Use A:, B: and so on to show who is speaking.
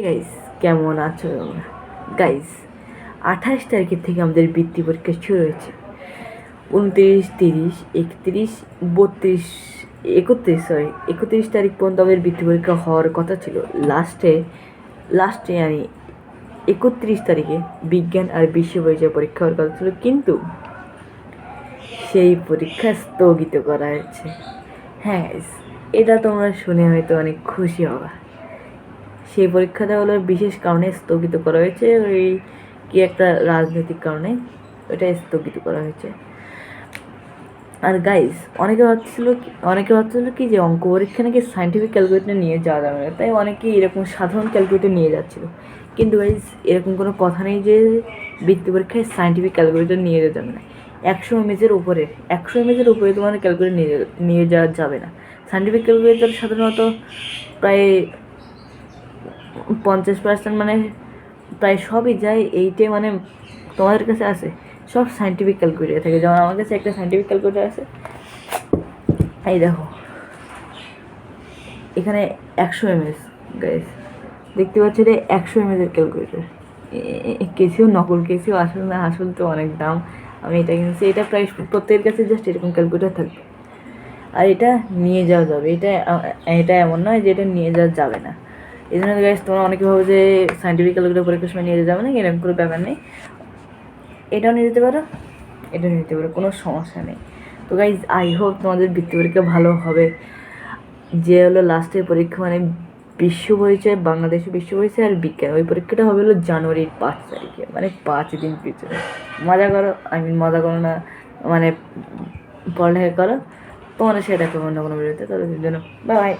A: Guys, কেমন আছো তোমরা? গাইস, 28 তারিখের থেকে আমাদের বৃত্তি পরীক্ষা শুরু হয়েছে। 29, 30, 31, 32, 31 তারিখ পর্যন্ত আমাদের বৃত্তি পরীক্ষা হওয়ার কথা ছিল। লাস্টে 31 তারিখে বিজ্ঞান আর বিশ্ব পরিচয় পরীক্ষা হওয়ার কথা ছিল, কিন্তু সেই পরীক্ষা স্থগিত করা হয়েছে। হ্যাঁ গাইস, এটা তোমরা শুনে হয়তো অনেক খুশি হবা। সেই পরীক্ষাটা হলো বিশেষ কারণে স্থগিত করা হয়েছে, ওই কি একটা রাজনৈতিক কারণে ওটা স্থগিত করা হয়েছে। আর গাইস, অনেকে ভাবছিল কি যে অঙ্ক পরীক্ষা নাকি সায়েন্টিফিক ক্যালকুলেটর নিয়ে যাওয়া যাবে না, তাই অনেকেই এরকম সাধারণ ক্যালকুলেটর নিয়ে যাচ্ছিল। কিন্তু গাইস, এরকম কোনো কথা নেই যে বৃত্তি পরীক্ষায় সায়েন্টিফিক ক্যালকুলেটর নিয়ে যেতে যাবে না। 100 ইমেজের উপরে তোমার ক্যালকুলেটর নিয়ে যাওয়া যাবে না। সায়েন্টিফিক ক্যালকুলেটর সাধারণত প্রায় 50%, মানে প্রায় সবই যায় এইটে, মানে তোমাদের কাছে আছে সব সায়েন্টিফিক ক্যালকুলেটর থাকে। যেমন আমার কাছে একটা সায়েন্টিফিক ক্যালকুলেটর আছে, এই দেখো এখানে 100 mAh গাইস, দেখতে পাচ্ছ রে, 100 mAh ক্যালকুলেটর। কেসিও নকল, কেসিও আসল না, আসল তো অনেক দাম। আমি এটা কিনছি, এটা প্রায় প্রত্যেকের কাছে জাস্ট এরকম ক্যালকুলেটর থাকবে। আর এটা নিয়ে যাওয়া যাবে, এটা এমন নয় যে এটা নিয়ে যাওয়া যাবে না। এই জন্য গাইস, তোমরা অনেকে ভাবো যে সায়েন্টিফিক ক্যালকুলেটর পরীক্ষার সময় নিয়ে যাবে না, এরকম কোনো ব্যাপার নেই। এটাও নিয়ে যেতে পারো, এটাও নিয়ে যেতে পারো, কোনো সমস্যা নেই। তো গাইজ, আই হোপ তোমাদের বৃত্তি পরীক্ষা ভালো হবে। যে হলো লাস্টের পরীক্ষা, মানে বিশ্ব পরিচয়, বাংলাদেশের বিশ্ব পরিচয় আর বিজ্ঞান, ওই পরীক্ষাটা হবে হলো জানুয়ারির 5 তারিখে, মানে 5 দিন পিছনে। মজা করো, মজা করো না, মানে পড়ালেখা করো। তোমাদের সেটা করবো অন্য কোনো ভিডিওতে। তাদের জন্য বাই বাই।